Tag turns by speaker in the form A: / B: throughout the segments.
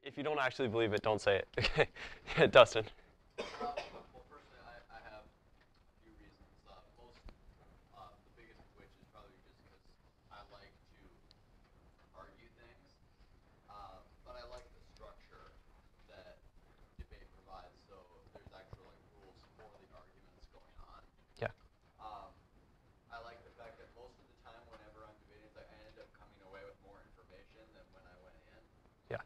A: If you don't actually believe it, don't say it. Okay. Yeah, Dustin.
B: Well, personally, I have a few reasons. The biggest of which is probably just because I like to argue things, but I like the structure that debate provides. So there's actual rules for the arguments going on.
A: Yeah.
B: I like the fact that most of the time, whenever I'm debating, I end up coming away with more information than when I went in.
A: Yeah.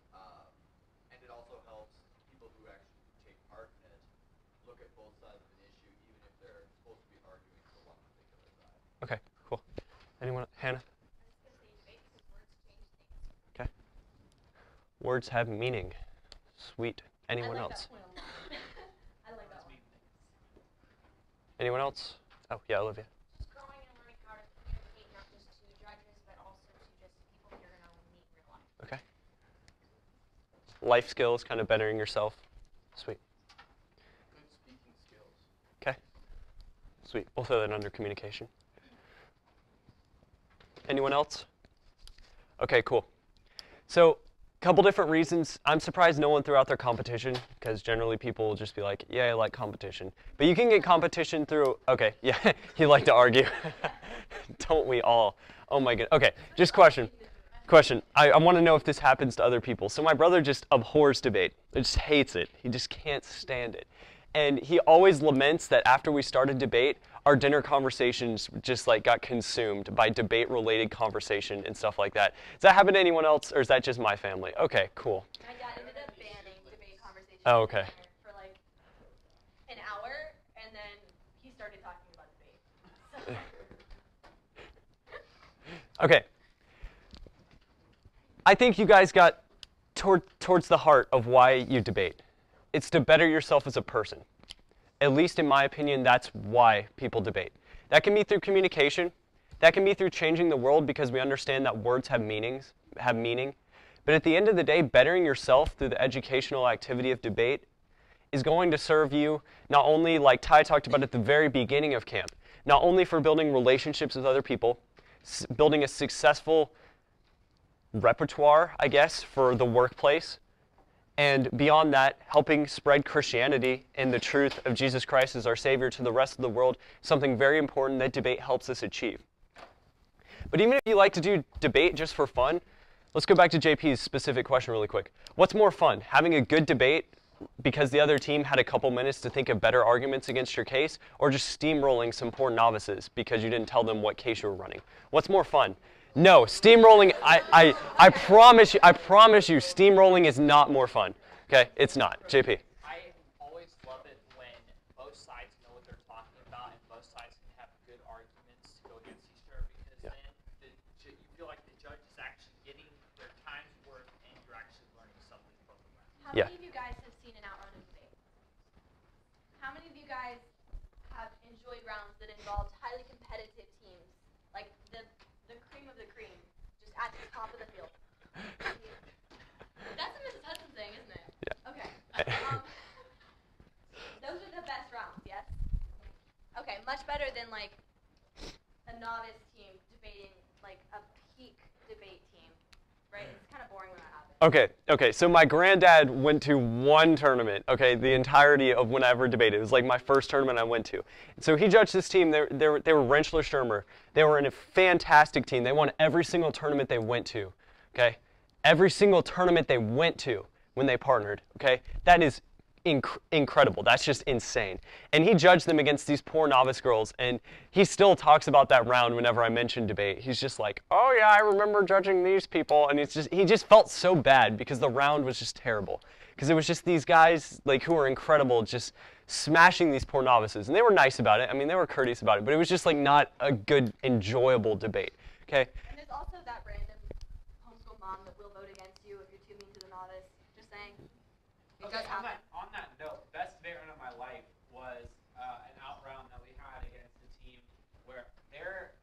B: And it also helps people who actually take part in it look at both sides of an issue, even if they're supposed to be arguing for one particular side.
A: Okay, cool. Anyone? Hannah? Okay. Words have meaning. Sweet. Anyone else?
C: I like that one.
A: Anyone else? Oh, yeah, Olivia.
C: Just growing and learning how to communicate, not just to judges, but also to just people you're going to meet in real life.
A: Okay. Life skills, kind of bettering yourself. Sweet.
B: Good speaking skills.
A: Okay. Sweet. We'll throw that under communication. Anyone else? Okay, cool. So, a couple different reasons. I'm surprised no one threw out their competition, because generally people will just be like, yeah, I like competition. But you can get competition through, okay, yeah, you like to argue. Don't we all? Oh my goodness. Okay, just question. I want to know if this happens to other people. So my brother just abhors debate. He just hates it. He just can't stand it. And he always laments that after we started debate, our dinner conversations just like got consumed by debate-related conversation and stuff like that. Does that happen to anyone else, or is that just my family? Okay, cool.
C: My dad ended up banning debate conversations
A: Oh, okay.
C: for like an hour, and then he started talking about debate. So.
A: Okay. I think you guys got towards the heart of why you debate. It's to better yourself as a person. At least in my opinion, that's why people debate. That can be through communication. That can be through changing the world because we understand that words have meaning. But at the end of the day, bettering yourself through the educational activity of debate is going to serve you not only, like Ty talked about at the very beginning of camp, not only for building relationships with other people, building a successful repertoire, I guess, for the workplace, and beyond that, helping spread Christianity and the truth of Jesus Christ as our Savior to the rest of the world, something very important that debate helps us achieve. But even if you like to do debate just for fun, let's go back to JP's specific question really quick. What's more fun, having a good debate because the other team had a couple minutes to think of better arguments against your case, or just steamrolling some poor novices because you didn't tell them what case you were running? What's more fun? No, steamrolling, I promise you, steamrolling is not more fun. Okay, it's not. JP.
D: I always love it when both sides know what they're talking about and both sides can have good arguments to go against each other, because then you feel like the judge is actually getting their time's worth and you're actually learning something from them.
C: How many of you guys have seen an outrun of debate? How many of you guys have enjoyed rounds that involved highly competitive teams, like the cream of the cream, just at the top of the field? That's a Mrs. Hudson thing, isn't it?
A: Yeah.
C: Okay. Those are the best rounds, yes? Okay, much better than like a novice team debating like a peak debate team, right? It's kind of boring when that happens.
A: Okay, so my granddad went to one tournament, okay, the entirety of when I ever debated. It was like my first tournament I went to. So he judged this team. They were Rentschler Sturmer. They were in a fantastic team. They won every single tournament they went to, okay? Every single tournament they went to when they partnered, okay? That is incredible. That's just insane. And he judged them against these poor novice girls, and he still talks about that round whenever I mention debate. He's just like, oh yeah, I remember judging these people, and he just felt so bad because the round was just terrible. Because it was just these guys like who were incredible just smashing these poor novices, and they were nice about it. I mean, they were courteous about it, but it was just like not a good, enjoyable debate, okay?
C: And there's also that random homeschool mom that will vote against you if you're too mean to the novice. Just saying. It does happen.
D: On that note, best debate round of my life was an out round that we had against the team where their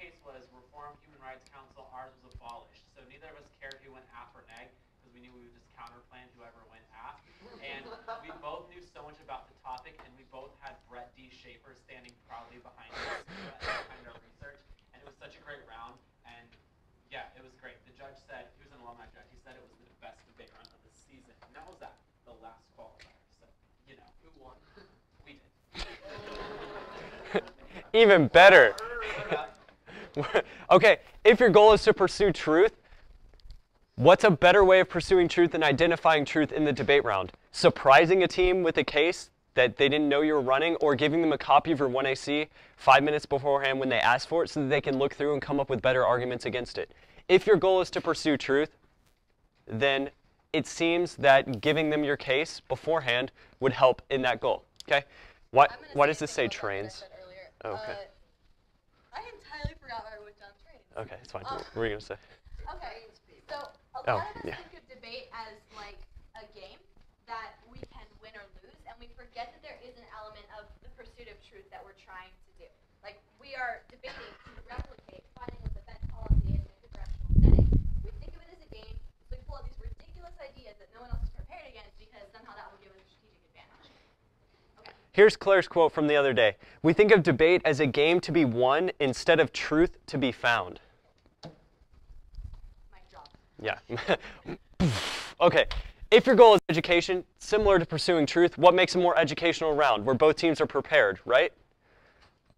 D: case was Reformed Human Rights Council, ours was abolished. So neither of us cared who went AF or neg, because we knew we would just counterplan whoever went AF. And we both knew so much about the topic, and we both had Brett D. Schaefer standing proudly behind us, behind our research. And it was such a great round. And yeah, it was great. The judge said, he was an alumni judge, he said it was the best debate round of the
A: Even better. Okay, if your goal is to pursue truth, what's a better way of pursuing truth than identifying truth in the debate round? Surprising a team with a case that they didn't know you were running, or giving them a copy of your 1AC 5 minutes beforehand when they ask for it so that they can look through and come up with better arguments against it. If your goal is to pursue truth, then it seems that giving them your case beforehand would help in that goal. Okay? Why does this say trains? Oh, okay.
C: I entirely forgot why I went down trains.
A: Okay, it's fine. What were you going to say?
C: Okay, so a
A: Oh,
C: lot of us
A: yeah.
C: think of debate as like a game that we can win or lose, and we forget that there is an element of the pursuit of truth that we're trying to do. Like, we are debating to replicate finding what the best policy is in a congressional setting. We think of it as a game, so we pull out these ridiculous ideas that no one else is prepared against because somehow that will give us a strategic advantage. Okay.
A: Here's Claire's quote from the other day. We think of debate as a game to be won instead of truth to be found.
C: Mic drop.
A: Yeah. Okay. If your goal is education, similar to pursuing truth, what makes a more educational round where both teams are prepared, right?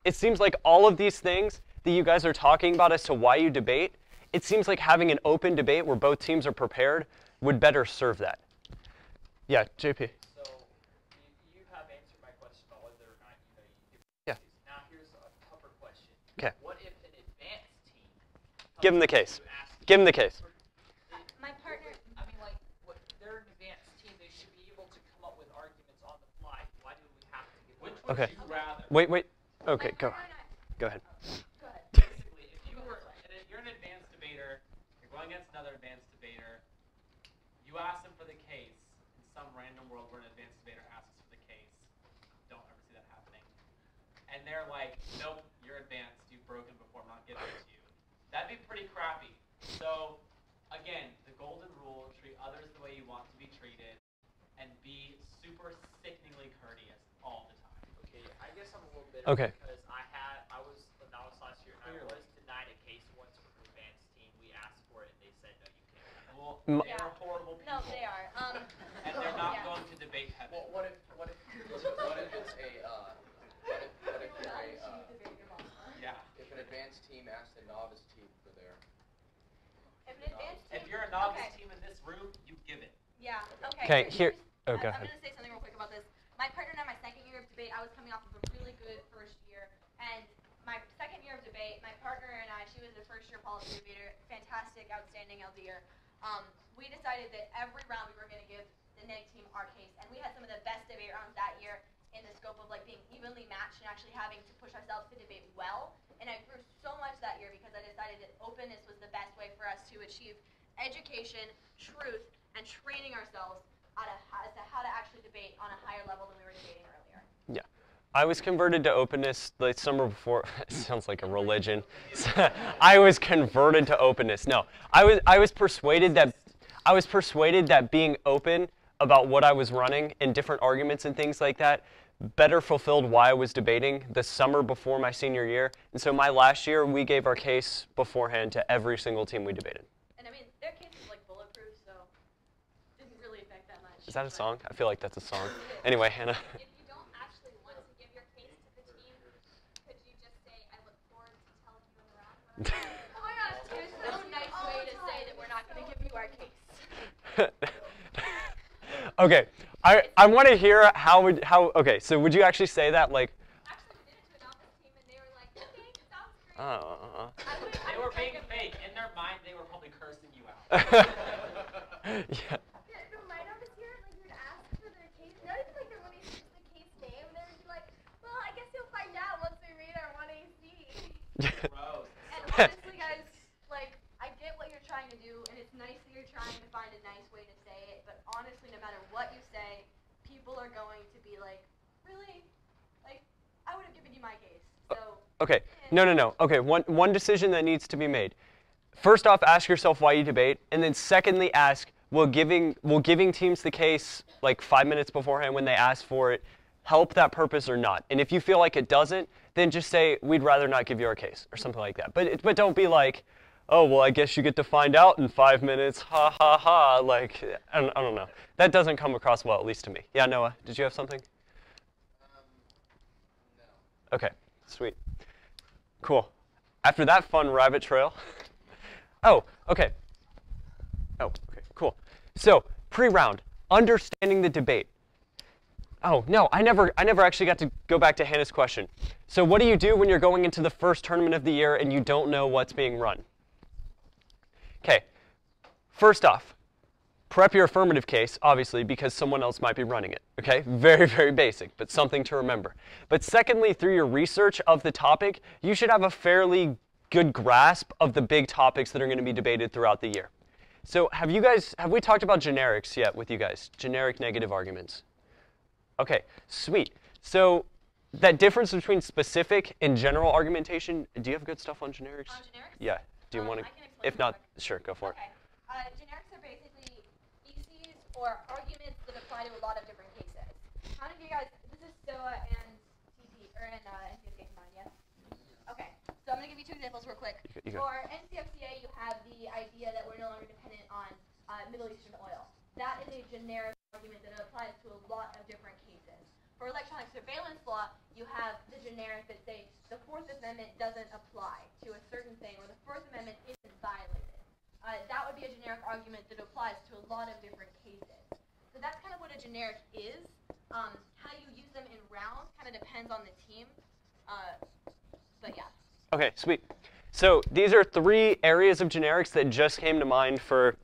A: It seems like all of these things that you guys are talking about as to why you debate, it seems like having an open debate where both teams are prepared would better serve that. Yeah, JP.
E: So you have answered my question about whether or not you give
A: Yeah.
E: Now here's a tougher question.
A: Okay.
E: What if an advanced team
A: Give them the case.
E: you ask
A: Give them the case.
C: My partner.
E: I mean, like, what, they're an advanced team. They should be able to come up with arguments on the fly. Why do we have to give
D: Which
E: them?
D: would
A: Okay.
D: you rather?
A: Wait. Okay,
C: my
A: go.
C: partner and I-
A: Go ahead.
C: Go ahead.
D: Basically, if you're an advanced debater, you're going against another advanced debater, you ask them for the case in some random world where an advanced debater asks for the case. Don't ever see that happening. And they're like, nope, you're advanced, you've broken before, I'm not giving it to you. That'd be pretty crappy. So, again, the golden rule, treat others the way you want to be treated, and be super sickeningly courteous all the time.
E: Okay, I guess I'm a little bit
A: Okay.
E: because I was a novice last year and I was denied a case once with an advanced team. We asked for it and they said no, you can't.
D: Well,
A: M-
D: they're horrible people.
C: No, they are.
D: And they're not
C: Yeah.
D: going to debate heaven.
B: Well, what if it's a what if you're
D: Yeah.
B: if an advanced team asks a novice team for their
C: If an advanced team.
D: If you're a novice
C: Okay.
D: team in this room, you give it.
C: Yeah. Okay.
A: Okay,
C: so
A: here.
C: here's-
A: Oh, go
C: I'm
A: ahead.
C: going to say something real quick about this. My partner and I, my second year of debate, I was coming off of a really good first year. And my second year of debate, my partner and I, she was a first-year policy debater, fantastic, outstanding LDer. We decided that every round we were going to give the neg team our case. And we had some of the best debate rounds that year in the scope of like being evenly matched and actually having to push ourselves to debate well. And I grew so much that year because I decided that openness was the best way for us to achieve education, truth, and training ourselves as to how to actually debate on a higher level than we were debating earlier.
A: Yeah. I was converted to openness the summer before. It sounds like a religion. I was converted to openness. No, I was persuaded that being open about what I was running and different arguments and things like that better fulfilled why I was debating the summer before my senior year. And so my last year, we gave our case beforehand to every single team we debated.
C: And I mean, their case was like bulletproof, so it didn't really affect that much.
A: Is that a song? I feel like that's a song. Anyway, Hannah.
F: If you don't actually want to give your case to the team, could you just say, I look forward to telling you in the round?
C: Oh my gosh, there's no nice way to say that we're not going to give you our case.
A: Okay, I want to hear okay, so would you actually say that, like,
F: Actually, we did it to a novice team, and they were like, okay, sounds great.
D: They were being fake. In their mind, they were probably cursing you out.
A: yeah.
F: Yeah, no, my novice here, like, we would ask for their case. Not even like their 1AC, just the case name. They would be like, well, I guess you'll find out once we read our 1AC.
D: Gross.
C: And honestly, guys, like, I get what you're trying to do, and it's nice that you're trying to find a nice way to say it, but honestly, no matter what you say, people are going to be like, really? Like, I would have given you my case. So,
A: Okay, no. Okay, one decision that needs to be made. First off, ask yourself why you debate, and then secondly, ask, will giving teams the case like 5 minutes beforehand when they ask for it help that purpose or not? And if you feel like it doesn't, then just say, we'd rather not give you our case, or something like that. But don't be like, oh, well, I guess you get to find out in 5 minutes, ha ha ha, like, I don't know. That doesn't come across well, at least to me. Yeah, Noah, did you have something?
B: no.
A: Okay, sweet. Cool. After that fun rabbit trail. Oh, okay. Oh, okay, cool. So, pre-round, understanding the debate. Oh, no, I never actually got to go back to Hannah's question. So what do you do when you're going into the first tournament of the year and you don't know what's being run? Okay, first off, prep your affirmative case, obviously, because someone else might be running it, okay? Very, very basic, but something to remember. But secondly, through your research of the topic, you should have a fairly good grasp of the big topics that are going to be debated throughout the year. So have we talked about generics yet with you guys? Generic negative arguments. Okay, sweet. So that difference between specific and general argumentation, do you have good stuff on generics?
C: On generics?
A: Yeah. Do you want to?
C: I can explain
A: If
C: real
A: not,
C: quick.
A: sure, go for it.
C: Okay. Generics are basically theses or arguments that apply to a lot of different cases. How many of you guys, this is SOA and TP, or NCFCA combined, yes? Okay, so I'm going to give you two examples real quick.
A: You go.
C: For NCFCA, you have the idea that we're no longer dependent on Middle Eastern oil. That is a generic argument that applies to a lot of different cases. For electronic surveillance law, you have the generic that say the Fourth Amendment doesn't apply to a certain thing, or the First Amendment isn't violated. That would be a generic argument that applies to a lot of different cases. So that's kind of what a generic is. How you use them in rounds kind of depends on the team. But yeah.
A: Okay, sweet. So these are 3 areas of generics that just came to mind for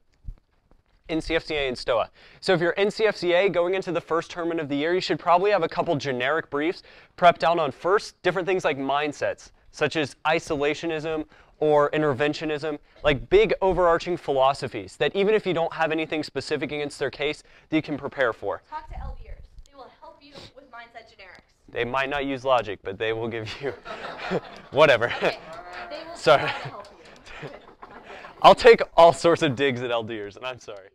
A: NCFCA and STOA. So if you're NCFCA going into the first tournament of the year, you should probably have a couple generic briefs prepped down on first different things like mindsets, such as isolationism or interventionism, like big overarching philosophies that even if you don't have anything specific against their case, that you can prepare for.
C: Talk to LDers. They will help you with mindset generics.
A: They might not use logic, but they will give you whatever.
C: Okay. They will
A: Sorry.
C: try to help you.
A: I'll take all sorts of digs at LDers, and I'm sorry.